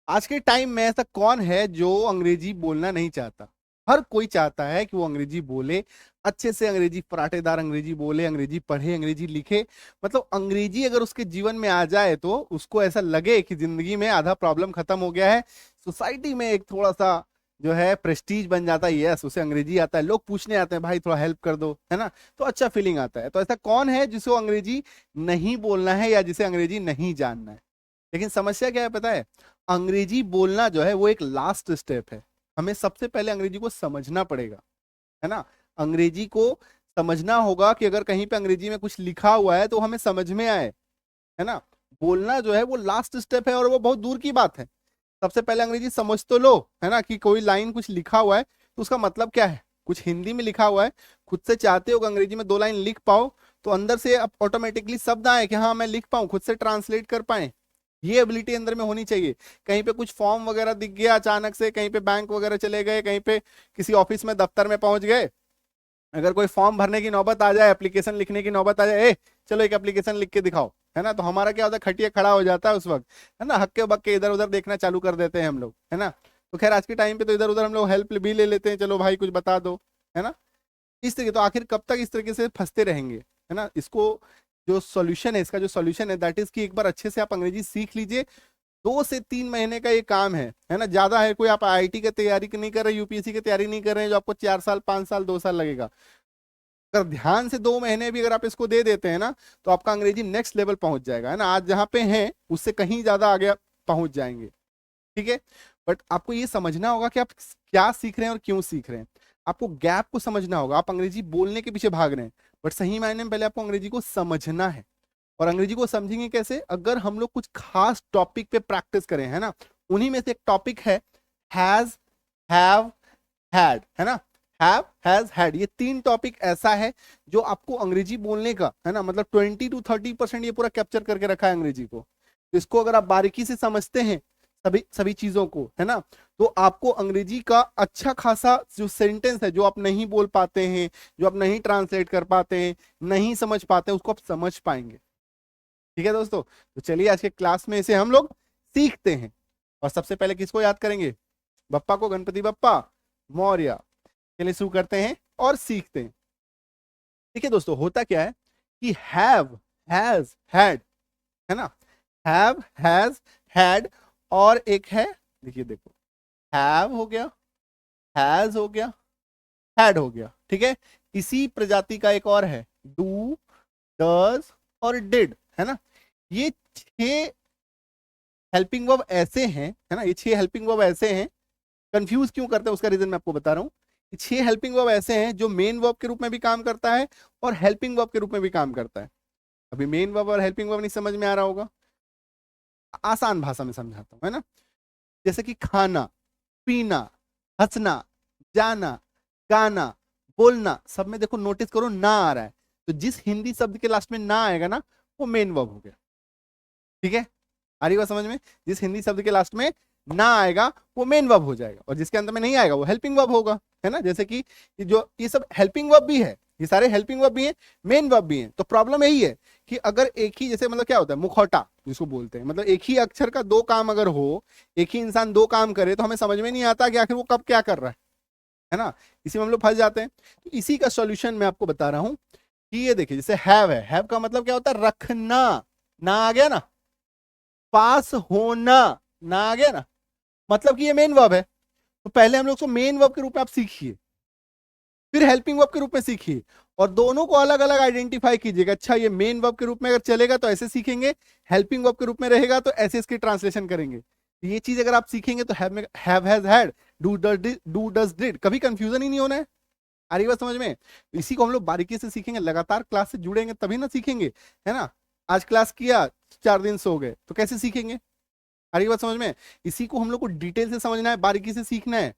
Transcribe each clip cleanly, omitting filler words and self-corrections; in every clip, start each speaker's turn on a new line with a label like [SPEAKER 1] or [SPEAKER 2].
[SPEAKER 1] आज के टाइम में ऐसा कौन है जो अंग्रेजी बोलना नहीं चाहता? हर कोई चाहता है कि वो अंग्रेजी बोले, अच्छे से अंग्रेजी, फराटेदार अंग्रेजी बोले, अंग्रेजी पढ़े, अंग्रेजी लिखे। मतलब अंग्रेजी अगर उसके जीवन में आ जाए तो उसको ऐसा लगे कि जिंदगी में आधा प्रॉब्लम खत्म हो गया है। सोसाइटी में एक थोड़ा सा जो है प्रेस्टीज बन जाता है। यस, उसे अंग्रेजी आता है, लोग पूछने आते हैं भाई थोड़ा हेल्प कर दो, है ना। तो अच्छा फीलिंग आता है। तो ऐसा कौन है जिसको अंग्रेजी नहीं बोलना है या जिसे अंग्रेजी नहीं जानना है? लेकिन समस्या क्या है पता है? अंग्रेजी बोलना जो है वो एक लास्ट स्टेप है। हमें सबसे पहले अंग्रेजी को समझना पड़ेगा, है ना। अंग्रेजी को समझना होगा कि अगर कहीं पे अंग्रेजी में कुछ लिखा हुआ है तो हमें समझ में आए, है ना। बोलना जो है वो लास्ट स्टेप है और वो बहुत दूर की बात है। सबसे पहले अंग्रेजी समझ तो लो, है ना, कि कोई लाइन कुछ लिखा हुआ है तो उसका मतलब क्या है। कुछ हिंदी में लिखा हुआ है, खुद से चाहते हो कि अंग्रेजी में 2 लाइन लिख पाओ, तो अंदर से अब ऑटोमेटिकली शब्द आए कि हाँ मैं लिख पाऊं, खुद से ट्रांसलेट कर पाए। ये एबिलिटी अंदर में होनी चाहिए। कहीं पे कुछ फॉर्म वगैरह दिख गया अचानक से, कहीं पे बैंक वगैरह चले गए, कहीं पे किसी ऑफिस में दफ्तर में पहुंच गए, अगर कोई फॉर्म भरने की नौबत आ जाए, एप्लीकेशन लिखने की नौबत आ जाए, ए चलो एक एप्लीकेशन लिख के दिखाओ, है ना, तो हमारा क्या होता है, खटिया खड़ा हो जाता है उस वक्त, है ना। हक्के बक्के इधर उधर देखना चालू कर देते हैं हम लोग, है ना। तो खैर आज के टाइम पे तो इधर उधर हम लोग हेल्प भी ले लेते हैं, चलो भाई कुछ बता दो, है ना। इस तरीके तो आखिर कब तक इस तरीके से फंसते रहेंगे, है ना। इसको जो सॉल्यूशन है, इसका जो सॉल्यूशन है दैट इज कि एक बार अच्छे से आप अंग्रेजी सीख लीजिए। 2 से 3 महीने का ये काम है ना, ज्यादा है। कोई आप आईआईटी की तैयारी नहीं कर रहे, यूपीएससी की तैयारी नहीं कर रहे हैं जो आपको 4 साल 5 साल 2 साल लगेगा। अगर ध्यान से 2 महीने भी अगर आप इसको दे देते हैं ना, तो आपका अंग्रेजी नेक्स्ट लेवल पहुंच जाएगा, है ना। आज जहां पे हैं उससे कहीं ज्यादा आगे पहुंच जाएंगे, ठीक है। बट आपको ये समझना होगा कि आप क्या सीख रहे हैं और क्यों सीख रहे हैं। आपको गैप को समझना होगा। आप अंग्रेजी बोलने के पीछे भाग रहे हैं, बट सही मायने में पहले आपको अंग्रेजी को समझना है। और अंग्रेजी को समझेंगे कैसे? अगर हम लोग कुछ खास टॉपिक पे प्रैक्टिस करें, है ना। उन्हीं में से एक टॉपिक है हैज, हैव, हैड, है ना। हैव, हैज, हैड, ये 3 टॉपिक ऐसा है जो आपको अंग्रेजी बोलने का, है ना, मतलब 20 to 30% ये पूरा कैप्चर करके रखा है अंग्रेजी को। तो इसको अगर आप बारीकी से समझते हैं, सभी सभी चीजों को, है ना, तो आपको अंग्रेजी का अच्छा खासा जो सेंटेंस है, जो आप नहीं बोल पाते हैं, जो आप नहीं ट्रांसलेट कर पाते हैं, नहीं समझ पाते हैं, उसको आप समझ पाएंगे। ठीक है दोस्तों, तो चलिए आज के क्लास में इसे हम लोग सीखते हैं। और सबसे पहले किसको याद करेंगे? बप्पा को, गणपति बप्पा मौर्य। चलिए शुरू करते हैं और सीखते हैं। देखिए दोस्तों, होता क्या है कि हैव, हैज, हैड, है ना। हैव, हैज, हैड, और एक है, देखिए देखो, हैव हो गया, हैज हो गया, हैड हो गया, ठीक है। इसी प्रजाति का एक और है, डू, डज और डिड, है ना। ये 6 हेल्पिंग वर्ब ऐसे हैं, है ना, ये 6 हेल्पिंग वर्ब ऐसे हैं। कंफ्यूज क्यों करते हैं उसका रीजन मैं आपको बता रहा हूँ। 6 हेल्पिंग वर्ब ऐसे हैं जो मेन वर्ब के रूप में भी काम करता है और हेल्पिंग वर्ब के रूप में भी काम करता है। अभी मेन वर्ब और हेल्पिंग वर्ब नहीं समझ में आ रहा होगा, आसान भाषा में समझाता हूँ, है ना। जैसे कि खाना, पीना, हंसना, जाना, गाना, बोलना, सब में देखो नोटिस करो ना आ रहा है। तो जिस हिंदी शब्द के लास्ट में ना आएगा ना, वो मेन वर्ब हो गया, ठीक है। आ रही बात समझ में? जिस हिंदी शब्द के लास्ट में ना आएगा वो मेन वर्ब हो जाएगा, और जिसके अंत में नहीं आएगा वो हेल्पिंग वर्ब होगा, है ना। जैसे कि जो ये सब हेल्पिंग वर्ब भी है, ये सारे हेल्पिंग वर्ब भी हैं, मेन वर्ब भी हैं। तो प्रॉब्लम यही है कि अगर एक ही, जैसे मतलब क्या होता है, मुखौटा जिसको बोलते हैं, मतलब एक ही अक्षर का 2 काम अगर हो, एक ही इंसान 2 काम करे, तो हमें समझ में नहीं आता कि आखिर वो कब क्या कर रहा है ना। इसी में हम लोग फंस जाते हैं। तो इसी का सॉल्यूशन मैं आपको बता रहा हूं कि ये देखिए, जैसे हैव है, हैव का मतलब क्या होता है? रखना। ना आ गया ना। पास होना, ना आ गया ना, मतलब कि ये मेन वर्ब है। तो पहले हम लोग को मेन वर्ब के रूप में आप सीखिए, फिर हेल्पिंग वर्ब के रूप में सीखिए, और दोनों को अलग अलग आइडेंटिफाई कीजिएगा। अच्छा, ये मेन वर्ब के रूप में अगर चलेगा तो ऐसे सीखेंगे, हेल्पिंग वर्ब के रूप में रहेगा तो ऐसे इसकी ट्रांसलेशन करेंगे। ये चीज अगर आप सीखेंगे तो have, has, had, do does did, कभी कंफ्यूजन ही नहीं होना है। आ रही बात समझ में? इसी को हम लोग बारीकी से सीखेंगे, लगातार क्लास से जुड़ेंगे तभी ना सीखेंगे, है ना। आज क्लास किया, 4 दिन सो गए, तो कैसे सीखेंगे? आ रही बात समझ में? इसी को हम लोग को डिटेल से समझना है, बारीकी से सीखना है।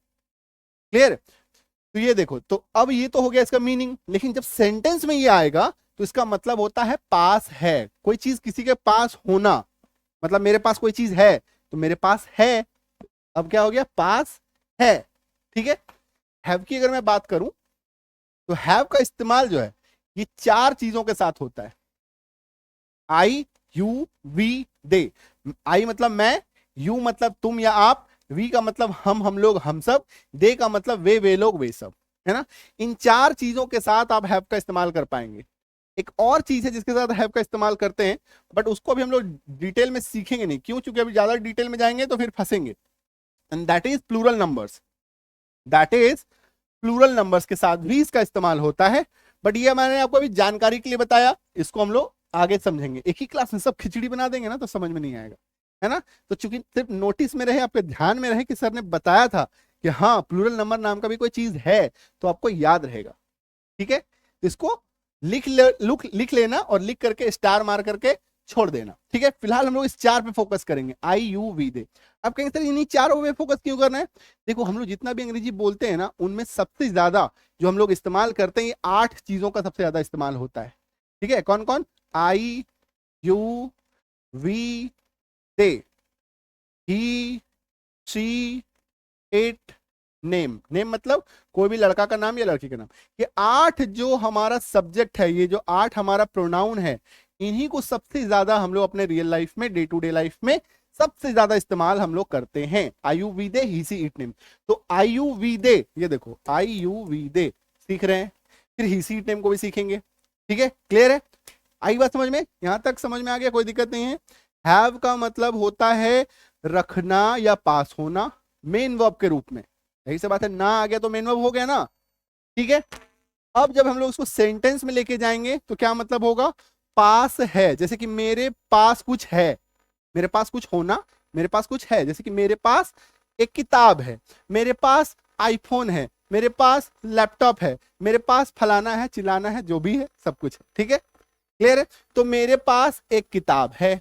[SPEAKER 1] क्लियर? तो ये देखो, तो अब ये तो हो गया इसका मीनिंग, लेकिन जब सेंटेंस में ये आएगा तो इसका मतलब होता है पास है। कोई चीज किसी के पास होना, मतलब मेरे पास कोई चीज है तो मेरे पास है। अब क्या हो गया? पास है, ठीक है। हैव की अगर मैं बात करूं तो हैव का इस्तेमाल जो है ये 4 चीजों के साथ होता है। आई, यू, वी, दे। आई मतलब मैं, यू मतलब तुम या आप, वी का मतलब हम लोग हम सब, दे का मतलब वे लोग वे सब, है ना। इन चार चीजों के साथ आप हैव का इस्तेमाल कर पाएंगे। एक और चीज है जिसके साथ हैव का इस्तेमाल करते हैं, बट उसको अभी हम लोग डिटेल में सीखेंगे नहीं, क्यों? क्योंकि अभी ज्यादा डिटेल में जाएंगे तो फिर फंसेंगे। And that is plural numbers. That is plural numbers के साथ भी इसका इस्तेमाल होता है, बट ये मैंने आपको अभी जानकारी के लिए बताया, इसको हम लोग आगे समझेंगे। एक ही क्लास में सब खिचड़ी बना देंगे ना तो समझ में नहीं आएगा, है ना। तो चूंकि सिर्फ नोटिस में रहे, आपके ध्यान में रहे कि सर ने बताया था कि हाँ प्लूरल नंबर नाम का भी कोई चीज है, तो आपको याद रहेगा। ठीक है, इसको लिख लेना और लिख करके स्टार मार करके छोड़ देना। ठीक है, फिलहाल हम लोग इस चार पे फोकस करेंगे, आई यू वी दे। अब कहेंगे सर इन्हीं चारों पे फोकस क्यों करना है? देखो हम लोग जितना भी अंग्रेजी बोलते हैं ना, उनमें सबसे ज्यादा जो हम लोग इस्तेमाल करते हैं, ये 8 चीजों का सबसे ज्यादा इस्तेमाल होता है। ठीक है, कौन कौन? I you we they, he she it name. Name मतलब कोई भी लड़का का नाम या लड़की का नाम। ये 8 जो हमारा सब्जेक्ट है, ये जो 8 हमारा प्रोनाउन है, इन्हीं को सबसे ज्यादा हम लोग अपने रियल लाइफ में, डे टू डे लाइफ में सबसे ज्यादा इस्तेमाल हम लोग करते हैं। I you we they, he she it name. तो आई यू वी दे, ये देखो आई यू वी दे सीख रहे हैं, फिर ही सी इट नेम को भी सीखेंगे। ठीक है, क्लियर है? आई बात समझ में? यहां तक समझ में आ गया? कोई दिक्कत नहीं है। हैव का मतलब होता है रखना या पास होना, मेन वर्ब के रूप में। यही से बात है, ना आ गया तो मेन वर्ब हो गया ना। ठीक है, अब जब हम लोग उसको सेंटेंस में लेके जाएंगे तो क्या मतलब होगा? पास है, जैसे कि मेरे पास कुछ है, मेरे पास कुछ होना, मेरे पास कुछ है, जैसे कि मेरे पास एक किताब है, मेरे पास आईफोन है, मेरे पास लैपटॉप है, मेरे पास फलाना है, चिलाना है, जो भी है सब कुछ है। ठीक है, क्लियर है? तो मेरे पास एक किताब है।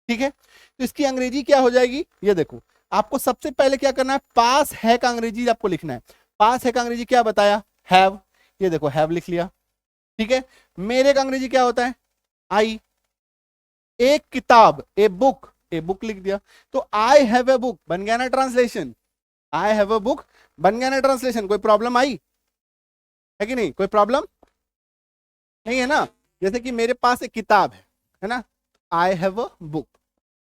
[SPEAKER 1] ठीक है, तो इसकी अंग्रेजी क्या हो जाएगी? ये देखो, आपको सबसे पहले क्या करना है, पास है का अंग्रेजी आपको लिखना है। पास है का अंग्रेजी क्या बताया? हैव। ये देखो हैव लिख लिया। ठीक है, मेरे का अंग्रेजी क्या होता है? आई। एक किताब, ए बुक, ए बुक लिख दिया। तो आई हैव ए बुक बन गया ना translation. I have a book बन गया ना ट्रांसलेशन। कोई प्रॉब्लम आई है कि नहीं? कोई प्रॉब्लम नहीं है ना। जैसे कि मेरे पास एक किताब है ना, I have a book.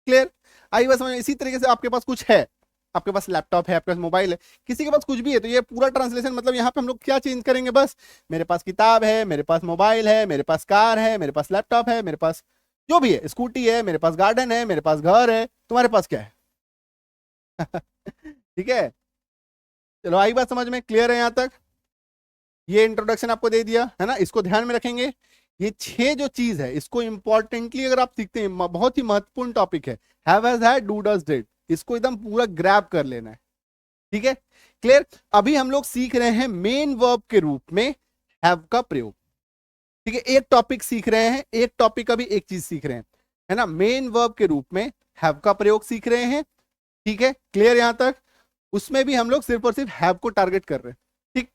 [SPEAKER 1] Clear? आई बस समझ। इसी तरीके से आपके पास कुछ है, आपके पास लैपटॉप है, आपके पास मोबाइल है, किसी के पास कुछ भी है, तो ये पूरा ट्रांसलेशन मतलब यहाँ पे हम लोग क्या चेंज करेंगे? बस मेरे पास किताब है, मेरे पास मोबाइल है, मेरे पास कार है, मेरे पास लैपटॉप है, मेरे पास जो भी है, स्कूटी है, मेरे पास गार्डन है, मेरे पास घर है, तुम्हारे पास क्या है? ठीक है, चलो आई बात समझ में? क्लियर है यहाँ तक? ये इंट्रोडक्शन आपको दे दिया है ना, इसको ध्यान में रखेंगे। ये 6 जो चीज है, इसको इंपॉर्टेंटली अगर आप सीखते हैं, बहुत ही महत्वपूर्ण टॉपिक है। Have has had, do does did, इसको एकदम पूरा ग्रैब कर लेना है। ठीक है, क्लियर? अभी हम लोग सीख रहे हैं मेन वर्ब के रूप में हैव का प्रयोग। ठीक है, एक टॉपिक सीख रहे हैं, एक टॉपिक अभी एक चीज सीख रहे हैं, है ना। मेन वर्ब के रूप में हैव का प्रयोग सीख रहे हैं। ठीक है, क्लियर यहां तक? उसमें भी हम लोग सिर्फ और सिर्फ हैव को टारगेट कर रहे हैं। ठीक,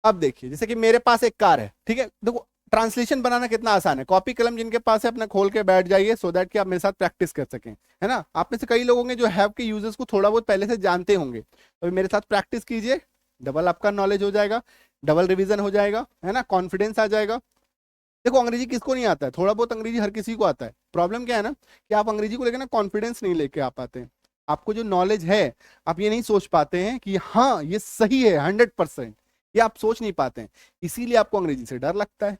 [SPEAKER 1] अब देखिए, जैसे कि मेरे पास एक कार है। ठीक है, देखो ट्रांसलेशन बनाना कितना आसान है। कॉपी कलम जिनके पास है अपना खोल के बैठ जाइए, सो दैट कि आप मेरे साथ प्रैक्टिस कर सकें, है ना। आप में से कई लोग होंगे जो हैव के यूजर्स को थोड़ा बहुत पहले से जानते होंगे, तो मेरे साथ प्रैक्टिस कीजिए, डबल आपका नॉलेज हो जाएगा, डबल रिवीजन हो जाएगा, है ना, कॉन्फिडेंस आ जाएगा। देखो अंग्रेजी किसको नहीं आता है? थोड़ा बहुत अंग्रेजी हर किसी को आता है। प्रॉब्लम क्या है ना, कि आप अंग्रेजी को लेकर ना कॉन्फिडेंस नहीं लेके आ पाते हैं। आपको जो नॉलेज है, आप ये नहीं सोच पाते हैं कि हाँ ये सही है 100%, ये आप सोच नहीं पाते हैं। इसीलिए आपको अंग्रेजी से डर लगता है,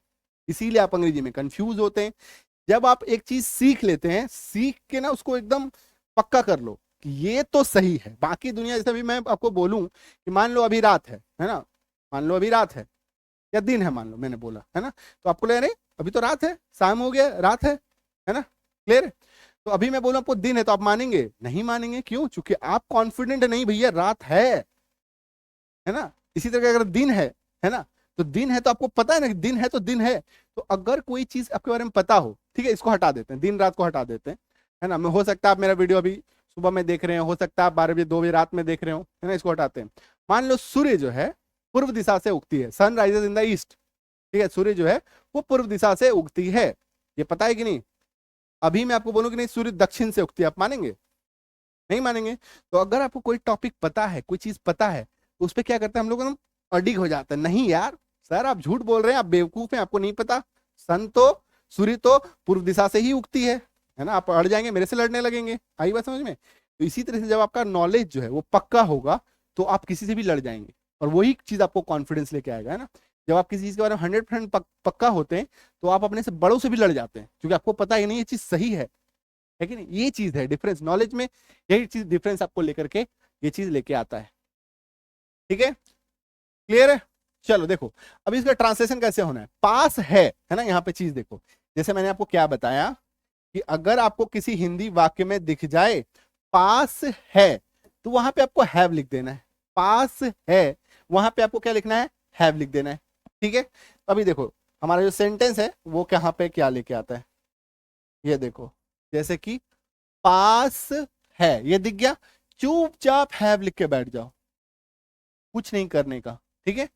[SPEAKER 1] इसीलिए आप अंग्रेजी में कंफ्यूज होते हैं। जब आप एक चीज सीख लेते हैं, सीख के ना उसको एकदम पक्का कर लो कि ये तो सही है। बाकी दुनिया, जैसे अभी मैं आपको बोलूं कि मान लो अभी रात है ना, मान लो अभी रात है या दिन है, मान लो मैंने बोला, है ना, तो आपको लग रहा है अभी तो रात है, शाम हो गया, रात है ना, क्लियर? तो अभी मैं बोलूं आपको दिन है, तो आप मानेंगे? नहीं मानेंगे। क्यों? क्योंकि आप कॉन्फिडेंट नहीं, भैया रात है ना। इसी तरह अगर दिन है ना, तो दिन है तो आपको पता है ना कि दिन है तो दिन है। तो अगर कोई चीज आपके बारे में पता हो, ठीक है, इसको हटा देते हैं, दिन रात को हटा देते हैं, है ना। हो सकता है आप मेरा वीडियो अभी सुबह में देख रहे हो सकता है आप 12 बजे 2 बजे रात में देख रहे हो, है ना, इसको हटाते हैं। मान लो सूर्य जो है पूर्व दिशा से उगती है, sun rises in the east. ठीक है, सूर्य जो है वो पूर्व दिशा से उगती है, ये पता है कि नहीं? अभी मैं आपको बोलूं कि नहीं सूर्य दक्षिण से उगती है, आप मानेंगे? नहीं मानेंगे। तो अगर आपको कोई टॉपिक पता है, कोई चीज पता है, तो उस पर क्या करते हैं हम लोग, हम अडिग हो जाते हैं। नहीं यार सर आप झूठ बोल रहे हैं, आप बेवकूफ हैं, आपको नहीं पता, सन तो, सूर्य तो पूर्व दिशा से ही उगती है। है ना, आप अड़ जाएंगे, मेरे से लड़ने लगेंगे, आई बात समझ में। तो इसी तरह से जब आपका नॉलेज जो है वो पक्का होगा तो आप किसी से भी लड़ जाएंगे, और वही चीज आपको कॉन्फिडेंस लेके आएगा, है ना। जब आप किसी चीज के बारे में 100% पक्का होते हैं तो आप अपने से बड़ों से भी लड़ जाते हैं, क्योंकि आपको पता है नहीं ये चीज सही है कि नहीं। ये चीज है डिफरेंस नॉलेज में, यही चीज डिफरेंस आपको लेकर के ये चीज लेके आता है। ठीक है, क्लियर है। चलो देखो अभी इसका ट्रांसलेशन कैसे होना है। पास है ना, यहाँ पे चीज देखो, जैसे मैंने आपको क्या बताया कि अगर आपको किसी हिंदी वाक्य में दिख जाए पास है तो वहां पे आपको हैव लिख देना है। पास है वहां पे आपको क्या लिखना है, हैव लिख देना है। ठीक है, अभी देखो हमारा जो सेंटेंस है वो कहाँ पे क्या लेके आता है, ये देखो, जैसे कि पास है, ये दिख गया, चुपचाप हैव लिख के बैठ जाओ, कुछ नहीं करने का। ठीक है,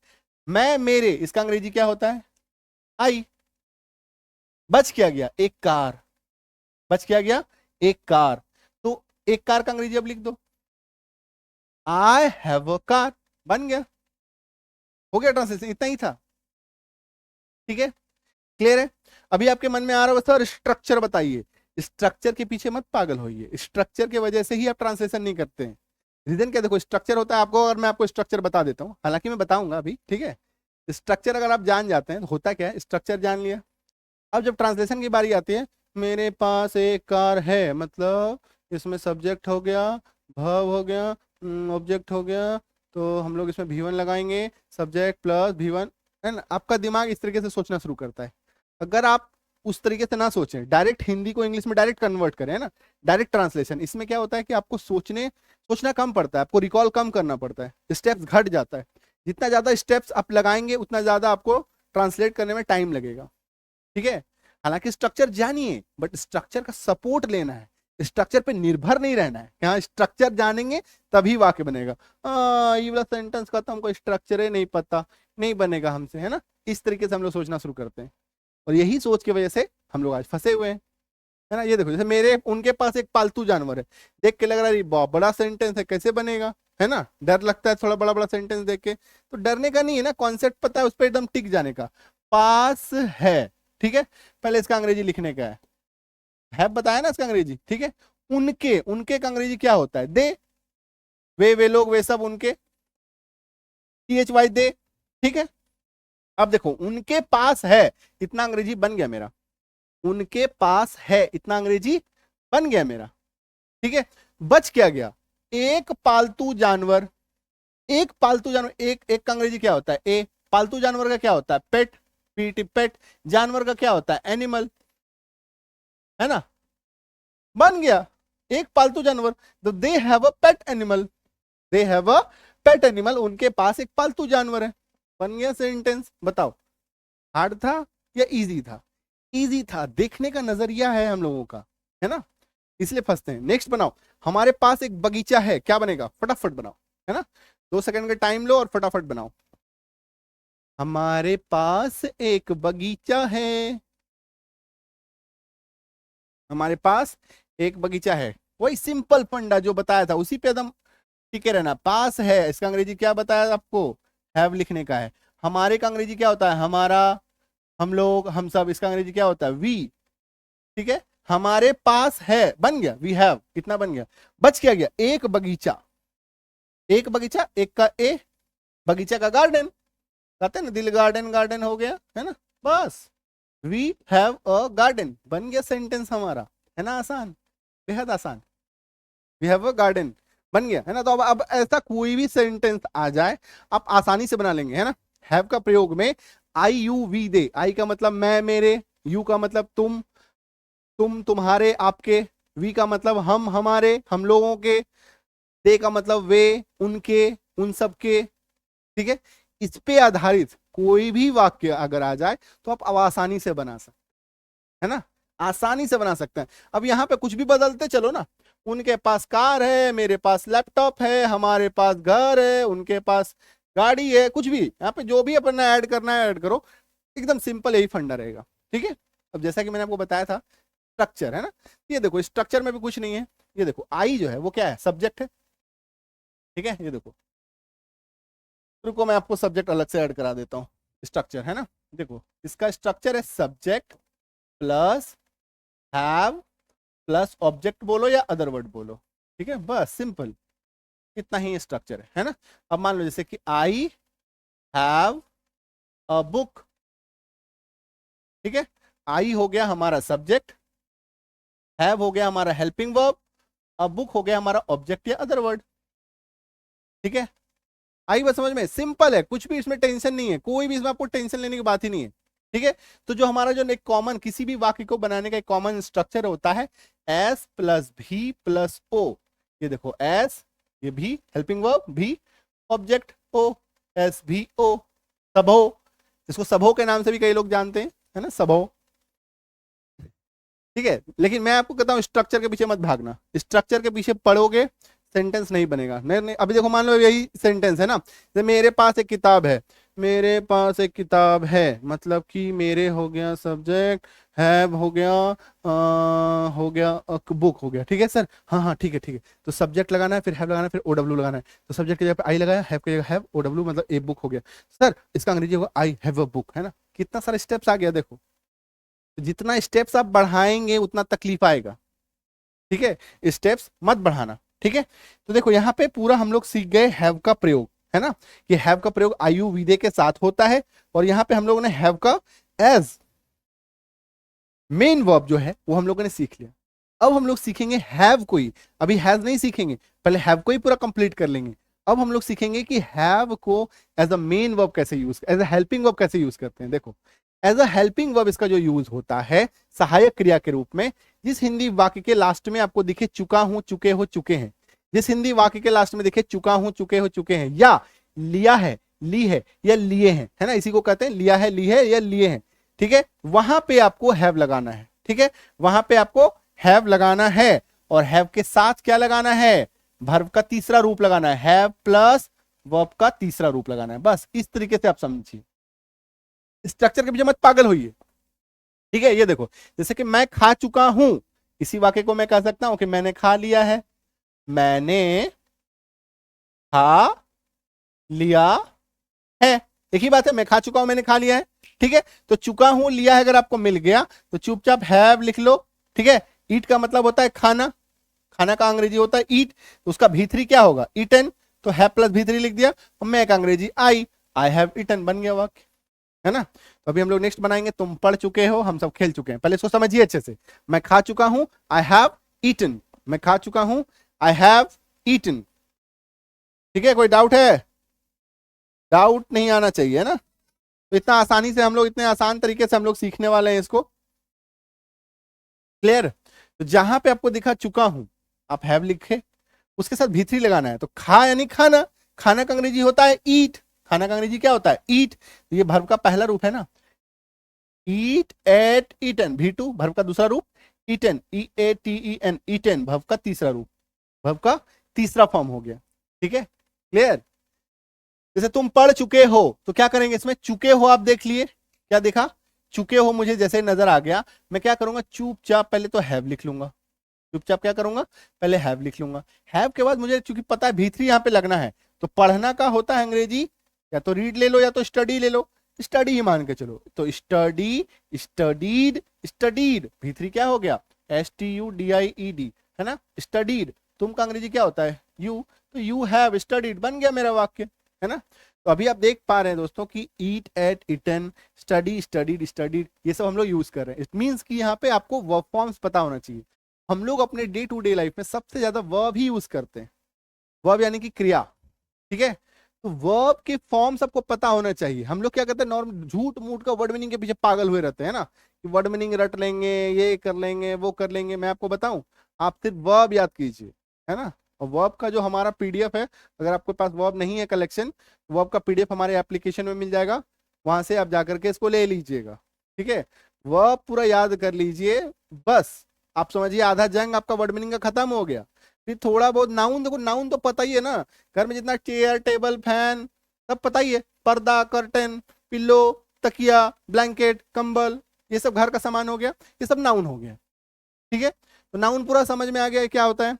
[SPEAKER 1] मैं मेरे, इसका अंग्रेजी क्या होता है, आई। बच क्या गया, एक कार, बच क्या गया, एक कार। तो एक कार का अंग्रेजी अब लिख दो, आई हैव अ कार, बन गया, हो गया ट्रांसलेशन, इतना ही था। ठीक है, क्लियर है। अभी आपके मन में आ रहा होगा सर स्ट्रक्चर बताइए, स्ट्रक्चर के पीछे मत पागल होइए, स्ट्रक्चर की वजह से ही आप ट्रांसलेशन नहीं करते हैं। रीजन क्या, देखो स्ट्रक्चर होता है आपको, और मैं आपको स्ट्रक्चर बता देता हूँ, हालांकि मैं बताऊंगा अभी। ठीक है, स्ट्रक्चर अगर आप जान जाते हैं तो होता क्या है, स्ट्रक्चर जान लिया, अब जब ट्रांसलेशन की बारी आती है, मेरे पास एक कार है, मतलब इसमें सब्जेक्ट हो गया, वर्ब हो गया, ऑब्जेक्ट हो गया, तो हम लोग इसमें V1 लगाएंगे, सब्जेक्ट प्लस V1, है ना। आपका दिमाग इस तरीके से सोचना शुरू करता है। अगर आप उस तरीके से ना सोचें, डायरेक्ट हिंदी को इंग्लिश में डायरेक्ट कन्वर्ट करें, है ना, डायरेक्ट ट्रांसलेशन, इसमें क्या होता है कि आपको सोचना कम पड़ता है, आपको रिकॉल कम करना पड़ता है, स्टेप्स घट जाता है। जितना ज्यादा स्टेप्स आप लगाएंगे उतना ज्यादा आपको ट्रांसलेट करने में टाइम लगेगा। ठीक है, हालांकि स्ट्रक्चर जानिए, बट स्ट्रक्चर का सपोर्ट लेना है, स्ट्रक्चर पे निर्भर नहीं रहना है। हाँ स्ट्रक्चर जानेंगे तभी वाक्य बनेगा, ये वाला सेंटेंस का तो हमको स्ट्रक्चर ही नहीं पता, नहीं बनेगा हमसे, है ना। इस तरीके से हम लोग सोचना शुरू करते हैं, और यही सोच की वजह से हम लोग आज फंसे हुए हैं, है ना। ये देखो जैसे मेरे उनके पास एक पालतू जानवर है, देख के लग रहा है ये बहुत बड़ा सेंटेंस है, कैसे बनेगा, है ना, डर लगता है थोड़ा बड़ा बड़ा सेंटेंस देख के। तो डरने का नहीं है ना, कॉन्सेप्ट पता है उस पर एकदम टिक जाने का। पास है, ठीक है, पहले इसका अंग्रेजी लिखने का है बताया ना इसका अंग्रेजी। ठीक है, उनके, उनके का अंग्रेजी क्या होता है, दे, वे लोग वे सब उनके, THY दे। ठीक है, अब देखो उनके पास है, इतना अंग्रेजी बन गया मेरा, उनके पास है इतना अंग्रेजी बन गया मेरा। ठीक है, बच क्या गया, एक पालतू जानवर, एक पालतू जानवर, एक का अंग्रेजी क्या होता है, ए। पालतू जानवर का क्या होता है, पेट, पीटी पेट। जानवर का क्या होता है, एनिमल, है ना, बन गया एक पालतू जानवर। तो they have a pet animal, they have a pet animal, उनके पास एक पालतू जानवर है, बन गया सेंटेंस। बताओ हार्ड था या इजी था, इजी था, देखने का नजरिया है हम लोगों का, है ना, इसलिए फंसते हैं। नेक्स्ट बनाओ, हमारे पास एक बगीचा है, क्या बनेगा, फटाफट बनाओ, है ना, 2 सेकंड का टाइम लो और फटाफट बनाओ। हमारे पास एक बगीचा है, हमारे पास एक बगीचा है, वही सिंपल फंडा जो बताया था उसी पे एकदम टिके रहना। पास है, इसका अंग्रेजी क्या बताया आपको, हैव लिखने का है। हमारे का अंग्रेजी क्या होता है, हमारा, हम लोग, हम सब, इसका अंग्रेजी क्या होता है, वी। ठीक है, हमारे पास है, बन गया, वी हैव, कितना बन गया, बच क्या गया, एक बगीचा, एक बगीचा, एक का ए, बगीचा का गार्डन, कहते हैं ना दिल गार्डन, गार्डन हो गया, है ना, बस वी हैव अ गार्डन, बन गया सेंटेंस हमारा, है ना, आसान, बेहद आसान, वी हैव अ गार्डन, बन गया, है ना। तो अब ऐसा कोई भी सेंटेंस आ जाए आप आसानी से बना लेंगे, है ना। हैव का प्रयोग में आई यू वी दे, आई का मतलब मैं मेरे, यू का मतलब तुम तुम्हारे आपके, वी का मतलब हम हमारे हम लोगों के, दे का मतलब वे उनके उन सब के। ठीक है, इस पे आधारित कोई भी वाक्य अगर आ जाए तो आप अब आसानी से बना सकते, है ना, आसानी से बना सकते हैं। अब यहाँ पे कुछ भी बदलते चलो ना, उनके पास कार है, मेरे पास लैपटॉप है, हमारे पास घर है, उनके पास गाड़ी है, कुछ भी यहाँ पे जो भी अपना ऐड करना है ऐड करो, एकदम सिंपल यही फंडा रहेगा। ठीक है, अब जैसा कि मैंने आपको बताया था स्ट्रक्चर, है ना, ये देखो स्ट्रक्चर में भी कुछ नहीं है, ये देखो आई जो है वो क्या है, सब्जेक्ट है। ठीक है, ये देखो, रुको मैं आपको सब्जेक्ट अलग से ऐड करा देता हूँ, स्ट्रक्चर है ना, देखो इसका स्ट्रक्चर है subject plus have plus object बोलो या अदर वर्ड बोलो, ठीक है, बस सिंपल, इतना ही स्ट्रक्चर है ना। अब मान लो जैसे कि आई हैव अ बुक, ठीक है, आई हो गया हमारा सब्जेक्ट, हैव हो गया हमारा हेल्पिंग वर्ब, अब बुक हो गया हमारा ऑब्जेक्ट या अदर वर्ड, ठीक है। आई बात समझ में, सिंपल है, कुछ भी इसमें टेंशन नहीं है, कोई भी इसमें आपको टेंशन लेने की बात ही नहीं है, ठीक है। तो जो हमारा जो एक कॉमन किसी भी वाक्य को बनाने का एक कॉमन स्ट्रक्चर होता है एस प्लस भी प्लस ओ, ये देखो एस, ये भी हेल्पिंग वर्ब, भी ऑब्जेक्ट, ओ, एस भी ओ, सबो, इसको सबो के नाम से भी कई लोग जानते हैं, है ना, सबो, ठीक है। लेकिन मैं आपको कहता हूं स्ट्रक्चर के पीछे मत भागना, स्ट्रक्चर के पीछे पढ़ोगे सेंटेंस नहीं बनेगा। नहीं, अभी देखो मान लो यही सेंटेंस है ना, जैसे मेरे पास एक किताब है, मेरे पास एक किताब है, मतलब कि मेरे हो गया सब्जेक्ट, हैव हो गया हो गया बुक हो गया, ठीक है सर, हाँ हाँ ठीक है ठीक है। तो सब्जेक्ट लगाना है, फिर हैव लगाना है, फिर ओ डब्ल्यू लगाना है, तो सब्जेक्ट की जगह पे आई लगाया, हैव की जगह हैव, ओ डब्ल्यू मतलब ए बुक हो गया। सर इसका अंग्रेजी होगा आई हैव अ बुक, है ना, कितना सारे स्टेप्स आ गया देखो। जितना स्टेप्स आप बढ़ाएंगे उतना तकलीफ आएगा, ठीक है, स्टेप्स मत बढ़ाना, ठीक है। तो देखो यहाँ पे पूरा हम लोग सीख गए हैव का प्रयोग, है ना, कि हैव का प्रयोग आयु विदे के साथ होता है, और यहाँ पे हम लोगों ने हैव का एज मेन वर्ब जो है वो हम लोगों ने सीख लिया। अब हम लोग सीखेंगे हैव कोई, अभी हैज नहीं सीखेंगे, पहले हैव को ही पूरा कंप्लीट कर लेंगे। अब हम लोग सीखेंगे कि हैव को एज अ मेन वर्ब कैसे use, as a helping verb कैसे यूज करते हैं। देखो एज अ हेल्पिंग वर्ब इसका जो यूज होता है सहायक क्रिया के रूप में, जिस हिंदी वाक्य के लास्ट में आपको दिखे चुका हूं, चुके हो, चुके हैं, जिस हिंदी वाक्य के लास्ट में दिखे चुका हूं, चुके हो, चुके हैं, या लिया है, ली है, या लिए हैं, है ना, इसी को कहते हैं लिया है, ली है या लिए हैं, ठीक है, वहां पे आपको हैव लगाना है, ठीक है, वहां पे आपको हैव लगाना है, और हैव के साथ क्या लगाना है, वर्ब का तीसरा रूप लगाना है, हैव प्लस वर्ब का तीसरा रूप लगाना है, बस इस तरीके से आप समझिए, स्ट्रक्चर के पीछे मत पागल होइए, ठीक है। ये देखो जैसे कि मैं खा चुका हूं, इसी वाक्य को मैं कह सकता हूं कि मैंने खा लिया है, मैंने खा लिया है, एक ही बात है, मैं खा चुका हूं, मैंने खा लिया है, ठीक है। तो चुका हूं, लिया है अगर आपको मिल गया तो चुपचाप हैव लिख लो, ठीक है। ईट का मतलब होता है खाना, खाना का अंग्रेजी होता है ईट, तो उसका भी3 क्या होगा, ईटन, तो हैव प्लस भी3 लिख दिया, और मैं का अंग्रेजी आई हैव ईटन, बन गया वाक्य, है ना। तो अभी हम लोग नेक्स्ट बनाएंगे, तुम पढ़ चुके हो, हम सब खेल चुके हैं, पहले इसको समझिए अच्छे से। मैं खा चुका हूं, आई हैव ईटन, मैं खा चुका हूं, आई हैव ईटन, ठीक है। कोई डाउट है, डाउट नहीं आना चाहिए, है ना। तो इतना आसानी से हम लोग, इतने आसान तरीके से हम लोग सीखने वाले हैं इसको, क्लियर। तो जहां पे आपको दिखा चुका हूं आप हैव लिखे, उसके साथ भी3 लगाना है, तो खा यानी खाना, खाना का अंग्रेजी होता है ईट, खाना का अंग्रेजी क्या होता है ईट, तो ये वर्ब का पहला रूप है ना, ईट एट ईटन, भी2 वर्ब का दूसरा रूप, ईटन EATEN, ईटन वर्ब का तीसरा रूप, वर्ब का तीसरा फॉर्म हो गया, ठीक है, क्लियर। जैसे तुम पढ़ चुके हो, तो क्या करेंगे इसमें, चुके हो आप देख लिए, क्या देखा, चुके हो मुझे जैसे नजर आ गया, मैं क्या करूंगा, चुपचाप पहले तो हैव लिख लूंगा, चुपचाप क्या करूंगा, पहले हैव लिख लूंगा, हैव के बाद मुझे चूंकि पता है भी3 यहाँ पे लगना है, तो पढ़ना का होता है अंग्रेजी, या तो रीड ले लो या तो स्टडी ले लो, स्टडी ही मान के चलो, तो स्टडी, स्टडीड, स्टडीड, भी3 क्या हो गया, STUDIED, है ना, स्टडीड, तुम का अंग्रेजी क्या होता है यू, तो यू हैव स्टडीड, बन गया मेरा वाक्य, है ना। तो अभी आप देख पा रहे हैं दोस्तों कि eat ate eaten, study studied studied, ये सब हम लोग यूज कर रहे हैं, इट मींस कि यहाँ पे आपको वर्ब फॉर्म्स पता होना चाहिए। हम लोग अपने डे टू डे लाइफ में सबसे ज्यादा वर्ब ही यूज करते हैं, वर्ब यानी कि क्रिया, ठीक है। तो वर्ब के फॉर्म सबको पता होना चाहिए। हम लोग क्या करते हैं, नॉर्मल झूठ मूठ का वर्ड मीनिंग के पीछे पागल हुए रहते हैं ना, कि वर्ड मीनिंग रट लेंगे, ये कर लेंगे, वो कर लेंगे। मैं आपको बताऊं, आप सिर्फ वर्ब याद कीजिए, है ना। और वर्ब का जो हमारा PDF है, अगर आपके पास वर्ब नहीं है कलेक्शन, वर्ब का PDF हमारे एप्लीकेशन में मिल जाएगा, वहां से आप जाकर के इसको ले लीजिएगा, ठीक है। वर्ब पूरा याद कर लीजिए, बस आप समझिए आधा जंग आपका वर्ड मीनिंग का खत्म हो गया। फिर थोड़ा बहुत नाउन, देखो नाउन तो पता ही है ना, घर में जितना चेयर टेबल फैन सब पता ही है, पर्दा कर्टन पिल्लो तकिया ब्लैंकेट कंबल, ये सब घर का सामान हो गया, ये सब नाउन हो गया, ठीक है। तो नाउन पूरा समझ में आ गया क्या होता है।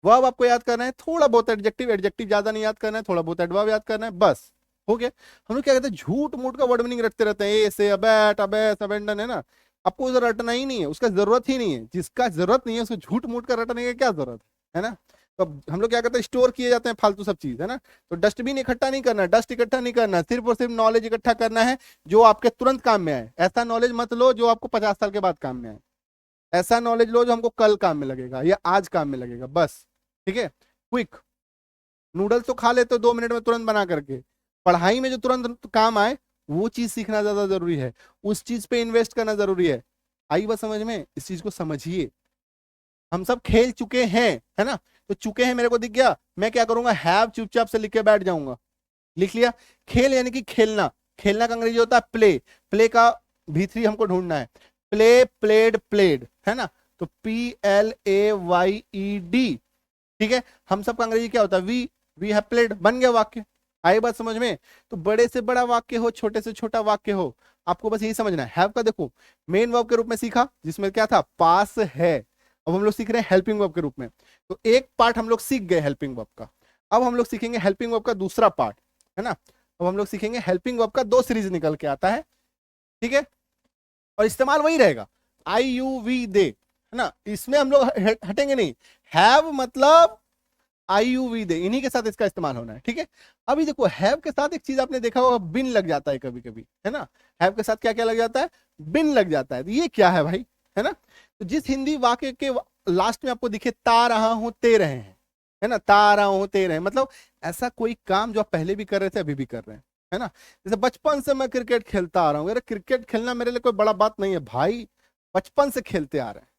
[SPEAKER 1] वर्ब आपको याद करना है, थोड़ा बहुत एडजेक्टिव, एडजेक्टिव ज्यादा नहीं याद करना है, थोड़ा बहुत एडवर्ब याद करना है, बस हो गया। हम लोग क्या कहते हैं, झूठ मूठ का वर्ड मीनिंग रखते रहते हैं, ए से अबैट अबैस अबेंडन, है ना, आपको उसे रटना ही नहीं है, उसका जरूरत ही नहीं है। जिसका जरूरत नहीं है उसको झूठ मूठ कर रटने की क्या जरूरत है ना। तो अब हम लोग क्या करते हैं, स्टोर किए जाते हैं फालतू सब चीज, है ना। तो डस्टबिन इकट्ठा नहीं करना, डस्ट इकट्ठा नहीं करना, सिर्फ और सिर्फ नॉलेज इकट्ठा करना है जो आपके तुरंत काम में आए। ऐसा नॉलेज मत लो जो आपको 50 साल के बाद काम में आए। ऐसा नॉलेज लो जो हमको कल काम में लगेगा या आज काम में लगेगा, बस। ठीक है, क्विक। नूडल्स तो खा लेते हो 2 मिनट में तुरंत बना करके, पढ़ाई में जो तुरंत काम आए वो चीज सीखना ज्यादा जरूरी है, उस चीज पे इन्वेस्ट करना जरूरी है। आई बात समझ में, इस चीज को समझिए। हम सब खेल चुके हैं, है ना। तो चुके हैं मेरे को दिख गया, मैं क्या करूंगा, हैव चुपचाप से लिख के बैठ जाऊंगा। लिख लिया। खेल यानी कि खेलना, खेलना का अंग्रेजी होता है प्ले। प्ले का V3 हमको ढूंढना है, प्ले, प्लेड, प्लेड, है ना। तो PLAYED। ठीक है, हम सबका अंग्रेजी क्या होता है, वी हैव प्लेड, बन गया वाक्य। आई बात समझ में। तो बड़े से बड़ा वाक्य हो, छोटे से छोटा वाक्य हो, आपको बस यही समझना है। हैव का देखो मेन वर्ब के रूप में सीखा, जिसमें क्या था, पास है। अब हम लोग सीख रहे हैं हेल्पिंग वर्ब के रूप में। तो एक पार्ट हम लोग सीख गए हेल्पिंग वर्ब का। अब हम लोग सीखेंगे हेल्पिंग वर्ब का दूसरा पार्ट, है ना। अब हम लोग सीखेंगे हेल्पिंग वर्ब का 2 सीरीज निकल के आता है। ठीक है, और इस्तेमाल वही रहेगा, IUV दे, है ना। इसमें हम लोग हटेंगे नहीं। हैव मतलब IUV दे, इन्हीं के साथ इसका इस्तेमाल होना है। ठीक है, अभी देखो हैव के साथ एक चीज आपने देखा होगा, बिन लग जाता है कभी कभी, है ना। हैव के साथ क्या क्या लग जाता है, बिन लग जाता है। तो ये क्या है भाई, है ना। तो जिस हिंदी वाक्य के लास्ट में आपको दिखे ता रहा हूं ते रहे हैं, है ना, ता रहा हूं ते रहे हैं, मतलब ऐसा कोई काम जो आप पहले भी कर रहे थे अभी भी कर रहे हैं, है ना। जैसे बचपन से मैं क्रिकेट खेलता आ रहा हूँ, अरे क्रिकेट खेलना मेरे लिए कोई बड़ा बात नहीं है भाई, बचपन से खेलते आ रहे हैं,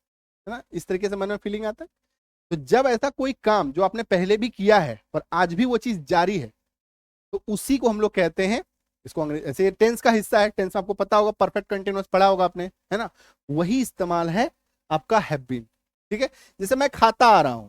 [SPEAKER 1] है ना। इस तरीके से मन में फीलिंग आता है। तो जब ऐसा कोई काम जो आपने पहले भी किया है और आज भी वो चीज जारी है, तो उसी को हम लोग कहते हैं, इसको अंग्रेजी ऐसे टेंस का हिस्सा है। टेंस आपको पता होगा, परफेक्ट कंटिन्यूअस पढ़ा होगा आपने, है ना। वही इस्तेमाल है आपका हैव बीन। ठीक है, जैसे मैं खाता आ रहा हूं,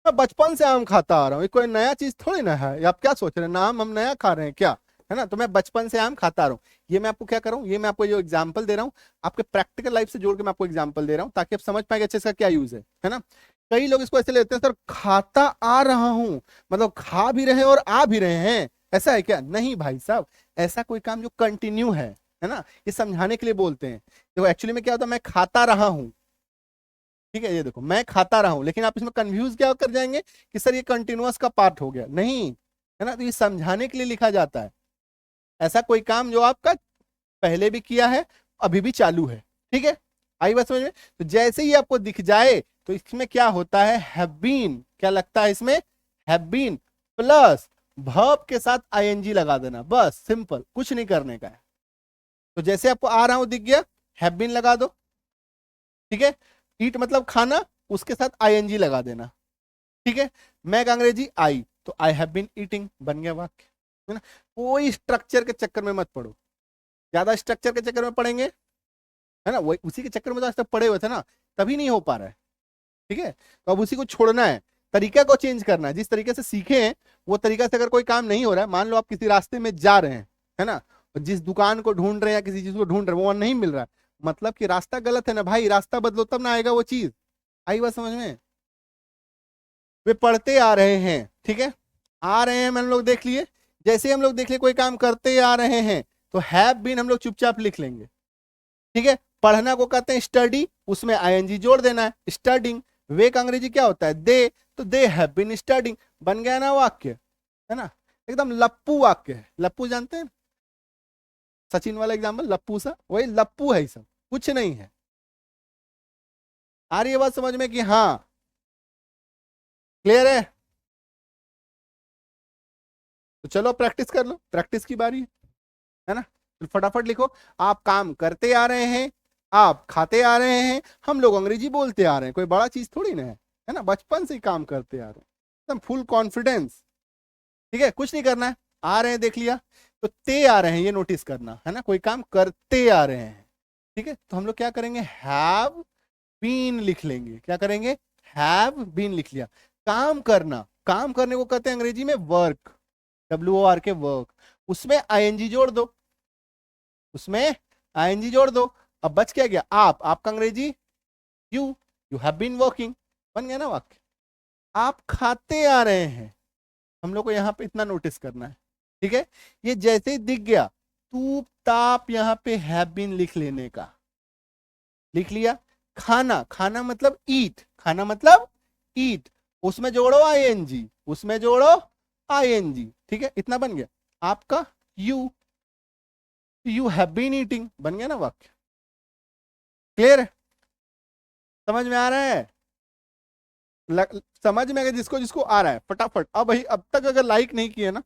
[SPEAKER 1] मैं बचपन से आम खाता आ रहा हूँ, ये कोई नया चीज थोड़ी ना है। आप क्या सोच रहे हैं, नाम हम नया खा रहे हैं क्या, है ना। तो मैं बचपन से आम खाता आ रहा हूँ। ये मैं आपको क्या कर रहा हूँ, ये मैं आपको जो एग्जाम्पल दे रहा हूँ, आपके प्रैक्टिकल लाइफ से जोड़ के मैं आपको एग्जाम्पल दे रहा हूँ, ताकि आप समझ पाएंगे अच्छे से इसका क्या यूज है ना। कई लोग इसको ऐसे लेते हैं, सर खाता आ रहा हूं मतलब खा भी रहे हैं और आ भी रहे हैं, ऐसा है क्या। नहीं भाई साहब, ऐसा कोई काम जो कंटिन्यू है ना, ये समझाने के लिए बोलते हैं। देखो एक्चुअली में क्या होता है, मैं खाता रहा हूं, ठीक है, ये देखो मैं खाता रहा हूं, लेकिन आप इसमें कंफ्यूज क्या कर जाएंगे कि सर ये कंटिन्यूअस का पार्ट हो गया, नहीं, है ना। तो ये समझाने के लिए लिखा जाता है, ऐसा कोई काम जो आपका पहले भी किया है, अभी भी चालू है। ठीक है, आई बात समझ में। तो जैसे ही आपको दिख जाए तो इसमें क्या होता है, हैव बीन, क्या लगता है इसमें, हैव बीन प्लस वर्ब के साथ ING लगा देना, बस सिंपल, कुछ नहीं करने का है। तो जैसे आपको आ रहा हूं दिख गया, हैव बीन लगा दो। ठीक है, ईट मतलब खाना, उसके साथ ING लगा देना। ठीक है, मैं का अंग्रेजी आई, तो आई हैव बीन ईटिंग, बन गया वाक्य, है ना। कोई स्ट्रक्चर के चक्कर में मत पड़ो, ज्यादा स्ट्रक्चर के चक्कर में पढ़ेंगे, है ना, वही उसी के चक्कर में तो आज तक पड़े हुए थे ना, तभी नहीं हो पा रहा है। ठीक है, तो अब उसी को छोड़ना है, तरीका को चेंज करना है। जिस तरीके से सीखे हैं वो तरीका से अगर कोई काम नहीं हो रहा है, मान लो आप किसी रास्ते में जा रहे हैं, है ना, और जिस दुकान को ढूंढ रहे हैं या किसी चीज को ढूंढ रहे हैं वो वहां नहीं मिल रहा है, मतलब कि रास्ता गलत है ना भाई, रास्ता बदलो तब ना आएगा वो चीज। आई बात समझ में। वे पढ़ते आ रहे हैं, ठीक है, आ रहे हैं हम लोग देख लिए। जैसे ही हम लोग देख लिए कोई काम करते आ रहे हैं, तो हैव बीन हम लोग चुपचाप लिख लेंगे। ठीक है, पढ़ना को कहते हैं स्टडी, उसमें ING जोड़ देना है, स्टडिंग। वे का अंग्रेजी क्या होता है, दे, तो दे हैव बीन स्टडिंग, बन गया ना वाक्य, है ना। एकदम लप्पू वाक्य है, लप्पू जानते हैं, सचिन वाला एग्जाम्पल, लप्पू सा, वही लप्पू है, सब कुछ नहीं है। आ रही है बात समझ में कि हाँ, क्लियर है। तो चलो प्रैक्टिस कर लो, प्रैक्टिस की बारी है ना। तो फटाफट लिखो, आप काम करते आ रहे हैं, आप खाते आ रहे हैं, हम लोग अंग्रेजी बोलते आ रहे हैं, कोई बड़ा चीज थोड़ी ना है ना, बचपन से ही काम करते आ रहे हैं, एकदम फुल कॉन्फिडेंस। ठीक है, कुछ नहीं करना है, आ रहे हैं देख लिया, तो ते आ रहे हैं ये नोटिस करना है ना, कोई काम करते आ रहे हैं। ठीक है, तो हम लोग क्या करेंगे, हैव बीन लिख लेंगे, क्या करेंगे, हैव बीन लिख लिया। काम करना, काम करने को कहते हैं अंग्रेजी में वर्क, WOR के वर्क, उसमें ING जोड़ दो, उसमें ING जोड़ दो। अब बच क्या गया, आप, आपका Angrezi you, you have been working, बन गया ना वाक्य। आप खाते आ रहे हैं, हम लोग को यहाँ पे इतना नोटिस करना है। ठीक है, ये जैसे ही दिख गया, तूप ताप यहाँ पे हैव बीन लिख लेने का। लिख लिया। खाना, खाना मतलब ईट, खाना मतलब ईट, उसमें जोड़ो आईएनजी, उसमें जोड़ो आईएनजी, ठीक है, इतना बन गया आपका यू हैव बीन ईटिंग, बन गया ना वाक्य। क्लियर है, समझ में आ रहा है? समझ में अगर जिसको जिसको आ रहा है फटाफट। अब भाई अब तक अगर लाइक नहीं किए ना,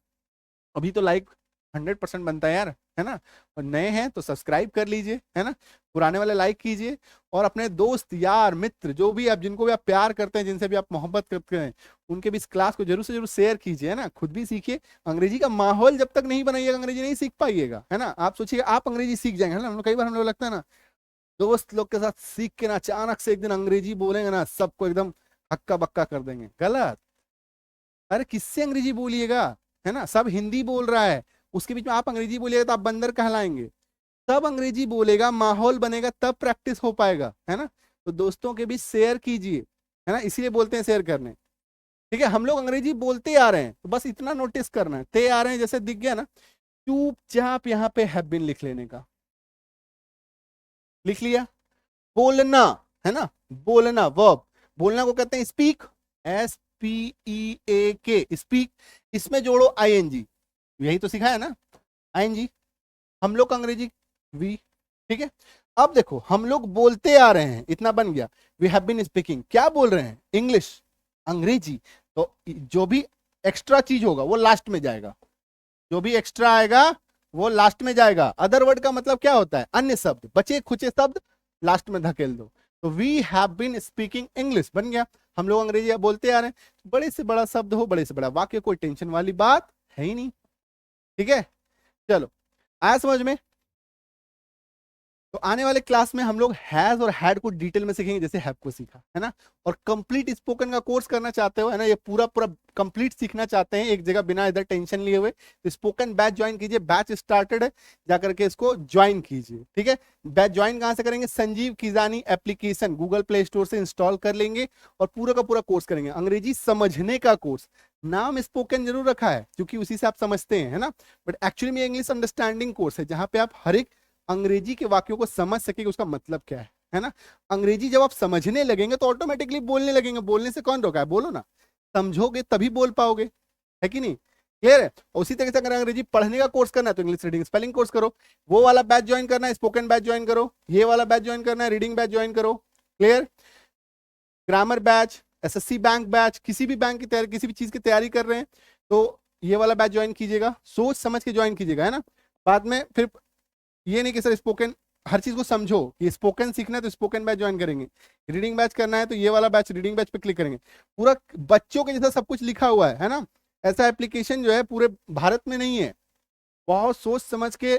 [SPEAKER 1] अभी तो लाइक 100% बनता है यार, है ना। और नए हैं तो सब्सक्राइब कर लीजिए, है ना, पुराने वाले लाइक कीजिए। और अपने दोस्त यार मित्र जो भी आप, जिनको भी आप प्यार करते हैं, जिनसे भी आप मोहब्बत करते हैं, उनके भी इस क्लास को जरूर से जरूर शेयर कीजिए, है ना। खुद भी सीखिए। अंग्रेजी का माहौल जब तक नहीं बनाइएगा अंग्रेजी नहीं सीख पाइएगा, है ना। आप सोचिए आप अंग्रेजी सीख जाएंगे, है ना। कई बार हम लोग लगता है ना, दोस्त लोग के साथ सीख के ना अचानक से एक दिन अंग्रेजी बोलेंगे ना, सबको एकदम हक्का बक्का कर देंगे, गलत। अरे किससे अंग्रेजी बोलिएगा, है ना, सब हिंदी बोल रहा है, उसके बीच में आप अंग्रेजी बोलिएगा तो आप बंदर कहलाएंगे। तब अंग्रेजी बोलेगा, माहौल बनेगा, तब प्रैक्टिस हो पाएगा, है ना। तो दोस्तों के बीच शेयर कीजिए, है ना, इसीलिए बोलते हैं शेयर करने। ठीक है, हम लोग अंग्रेजी बोलते आ रहे हैं, तो बस इतना नोटिस करना है, ते आ रहे हैं जैसे दिख गया ना, चुपचाप यहाँ पे हैव बीन लिख लेने का। लिख लिया। बोलना, है ना, बोलना वर्ब, बोलना को कहते हैं स्पीक, SPEAK, स्पीक, इसमें जोड़ो आईएनजी, यही तो सिखाया ना, आईएनजी। हम लोग का अंग्रेजी वी, ठीक है। अब देखो हम लोग बोलते आ रहे हैं, इतना बन गया, वी हैव बीन स्पीकिंग, क्या बोल रहे हैं, इंग्लिश, अंग्रेजी। तो जो भी एक्स्ट्रा चीज होगा वो लास्ट में जाएगा, जो भी एक्स्ट्रा आएगा वो लास्ट में जाएगा। अदर वर्ड का मतलब क्या होता है, अन्य शब्द, बचे खुचे शब्द लास्ट में धकेल दो। तो we have been speaking English बन गया, हम लोग अंग्रेजी बोलते आ रहे हैं। बड़े से बड़ा शब्द हो, बड़े से बड़ा वाक्य, कोई टेंशन वाली बात है ही नहीं, ठीक है। चलो आया समझ में। तो आने वाले क्लास में हम लोग हैज और हैड को डिटेल में सीखेंगे, जैसे हैव को सीखा, है ना। और कंप्लीट स्पोकन का कोर्स करना चाहते हो, है ना, ये पूरा पूरा कंप्लीट सीखना चाहते हैं एक जगह बिना इधर टेंशन लिए हुए, तो स्पोकन बैच ज्वाइन कीजिए, बैच स्टार्टेड है, जाकर के इसको ज्वाइन कीजिए, ठीक है। बैच ज्वाइन कहां से करेंगे, संजीव किजानी एप्लीकेशन गूगल प्ले स्टोर से इंस्टॉल कर लेंगे और पूरा का पूरा कोर्स करेंगे, अंग्रेजी समझने का कोर्स। नाम स्पोकन जरूर रखा है क्योंकि उसी से आप समझते हैं, है ना, बट एक्चुअली में इंग्लिश अंडरस्टैंडिंग कोर्स है, जहां पे आप हर एक अंग्रेजी के वाक्यों को समझ सके कि उसका मतलब क्या है ना। अंग्रेजी जब आप समझने लगेंगे तो ऑटोमेटिकली बोलने लगेंगे, बोलने से कौन रोका है, बोलो ना, समझोगे तभी बोल पाओगे, है कि नहीं। क्लियर है। उसी तरीके से अगर अंग्रेजी पढ़ने का कोर्स करना है तो इंग्लिश रीडिंग स्पेलिंग कोर्स करो, वो वाला बैच ज्वाइन करना है, स्पोकन बैच ज्वाइन करो, ये वाला बैच ज्वाइन करना है, रीडिंग बैच ज्वाइन करो। Clear. Grammar batch, SSC bank batch, किसी भी बैंक की तैयारी, किसी भी चीज की तैयारी कर रहे हैं तो ये वाला बैच ज्वाइन कीजिएगा, सोच समझ के ज्वाइन कीजिएगा, है ना। बाद में फिर ये नहीं कि सर स्पोकन हर चीज को समझो, कि स्पोकन सीखना है तो स्पोकन बैच ज्वाइन करेंगे, रीडिंग बैच करना है तो ये वाला बैच रीडिंग बैच पे क्लिक करेंगे। पूरा बच्चों के जैसा सब कुछ लिखा हुआ है ना। ऐसा एप्लीकेशन जो है पूरे भारत में नहीं है, बहुत सोच समझ के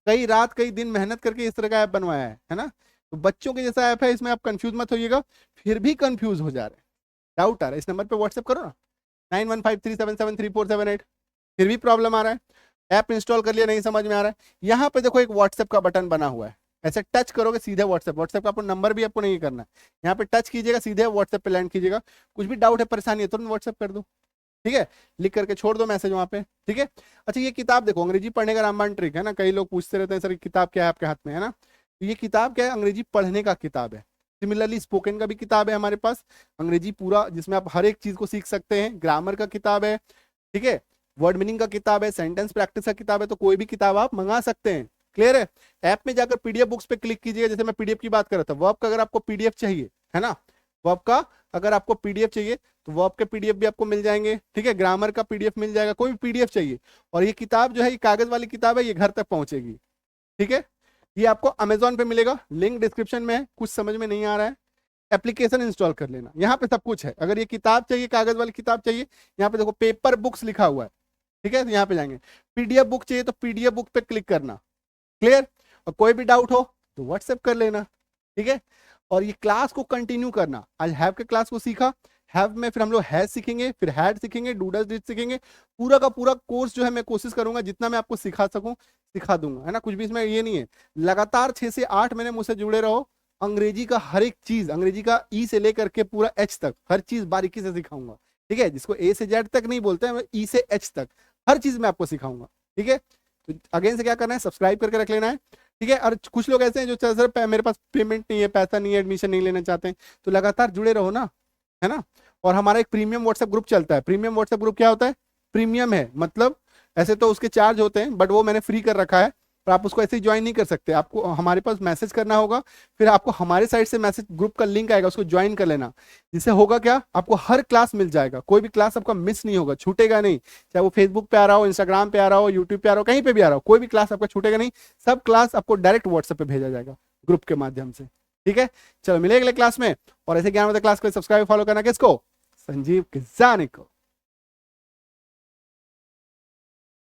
[SPEAKER 1] कई रात कई दिन मेहनत करके इस तरह का ऐप बनवाया है ना। तो बच्चों के जैसा ऐप है, इसमें आप कंफ्यूज मत होइएगा। फिर भी कंफ्यूज हो जा रहे हैं, डाउट आ रहा है, इस नंबर पे व्हाट्सएप करो ना, 9153773478। फिर भी प्रॉब्लम आ रहा है, ऐप इंस्टॉल कर लिया नहीं समझ में आ रहा है, यहाँ पे देखो एक व्हाट्सएप का बटन बना हुआ है, ऐसे टच करोगे सीधे व्हाट्सएप, व्हाट्सएप का आपको नंबर भी आपको नहीं करना है, यहाँ पे टच कीजिएगा सीधे व्हाट्सएप पे लैंड कीजिएगा। कुछ भी डाउट है परेशानी है तुरंत व्हाट्सएप कर दो, ठीक है, लिख करके छोड़ दो मैसेज वहां पे, ठीक है। अच्छा ये किताब देखो, अंग्रेजी पढ़ने का रामबाण ट्रिक, है ना, कई लोग पूछते रहते हैं सर किताब क्या है आपके हाथ में, है ना। तो ये किताब क्या है, अंग्रेजी पढ़ने का किताब है। सिमिलरली स्पोकन का भी किताब है हमारे पास, अंग्रेजी पूरा, जिसमें आप हर एक चीज को सीख सकते हैं, ग्रामर का किताब है, ठीक है, वर्ड मीनिंग का किताब है, सेंटेंस प्रैक्टिस का किताब है, तो कोई भी किताब आप मंगा सकते हैं। क्लियर है। ऐप में जाकर पीडीएफ बुक्स पे क्लिक कीजिएगा, जैसे मैं पीडीएफ की बात कर रहा था, वर्ब का अगर आपको पीडीएफ चाहिए, है ना, वर्ब का अगर आपको पीडीएफ चाहिए तो वर्ब के पीडीएफ भी आपको मिल जाएंगे, ठीक है, ग्रामर का पीडीएफ मिल जाएगा, कोई भी पीडीएफ चाहिए। और ये किताब जो है, ये कागज वाली किताब है, ये घर तक पहुंचेगी, ठीक है। ये आपको अमेजोन पे मिलेगा, लिंक डिस्क्रिप्शन में है। कुछ समझ में नहीं आ रहा है, एप्लीकेशन इंस्टॉल कर लेना, यहाँ पे सब कुछ है। अगर ये किताब चाहिए, कागज वाली किताब चाहिए, यहाँ पे देखो पेपर बुक्स लिखा हुआ है, ठीक है, तो यहाँ पे जाएंगे। पीडीएफ बुक चाहिए तो पीडीएफ बुक पे क्लिक करना। क्लियर। और कोई भी डाउट हो तो व्हाट्सएप कर लेना, ठीक है। और ये क्लास को कंटिन्यू करना, आज हैव के क्लास को सीखा, हैव में फिर हम लोग हैज सीखेंगे, फिर हैड सीखेंगे, डूडस डिड सीखेंगे, पूरा का पूरा कोर्स जो है मैं कोशिश करूंगा जितना मैं आपको सिखा सकूं सिखा दूंगा, है ना। कुछ भी इसमें ये नहीं है, लगातार 6 से 8 महीने मुझसे जुड़े रहो, अंग्रेजी का हर एक चीज, अंग्रेजी का ई से लेकर के पूरा एच तक हर चीज बारीकी से सिखाऊंगा, ठीक है। जिसको ए से जेड तक नहीं बोलते हैं, ई से एच तक हर चीज मैं आपको सिखाऊंगा, ठीक है। तो अगेन से क्या करना है, सब्सक्राइब करके रख लेना है, ठीक है। और कुछ लोग ऐसे हैं जो सर मेरे पास पेमेंट नहीं है, पैसा नहीं है, एडमिशन नहीं लेना चाहते हैं, तो लगातार जुड़े रहो ना, है ना। और हमारा एक प्रीमियम व्हाट्सएप ग्रुप चलता है। प्रीमियम व्हाट्सएप ग्रुप क्या होता है? प्रीमियम है मतलब ऐसे तो उसके चार्ज होते हैं, बट वो मैंने फ्री कर रखा है, पर आप उसको ऐसे ही ज्वाइन नहीं कर सकते। आपको हमारे पास मैसेज करना होगा, फिर आपको हमारे साइड से मैसेज ग्रुप का लिंक आएगा, उसको ज्वाइन कर लेना। जिससे होगा क्या, आपको हर क्लास मिल जाएगा, कोई भी क्लास आपका मिस नहीं होगा, छूटेगा नहीं। चाहे वो फेसबुक पे आ रहा हो, इंस्टाग्राम पे आ रहा हो, यूट्यूब पे आ रहा हो, कहीं पे भी आ रहा हो, कोई भी क्लास आपका छूटेगा नहीं। सब क्लास आपको डायरेक्ट व्हाट्सएप पे भेजा जाएगा ग्रुप के माध्यम से। ठीक है, चलो मिलेंगे अगले क्लास में। और ऐसे 11 बजे क्लास को सब्सक्राइब फॉलो करना किसको? संजीव किसानी को।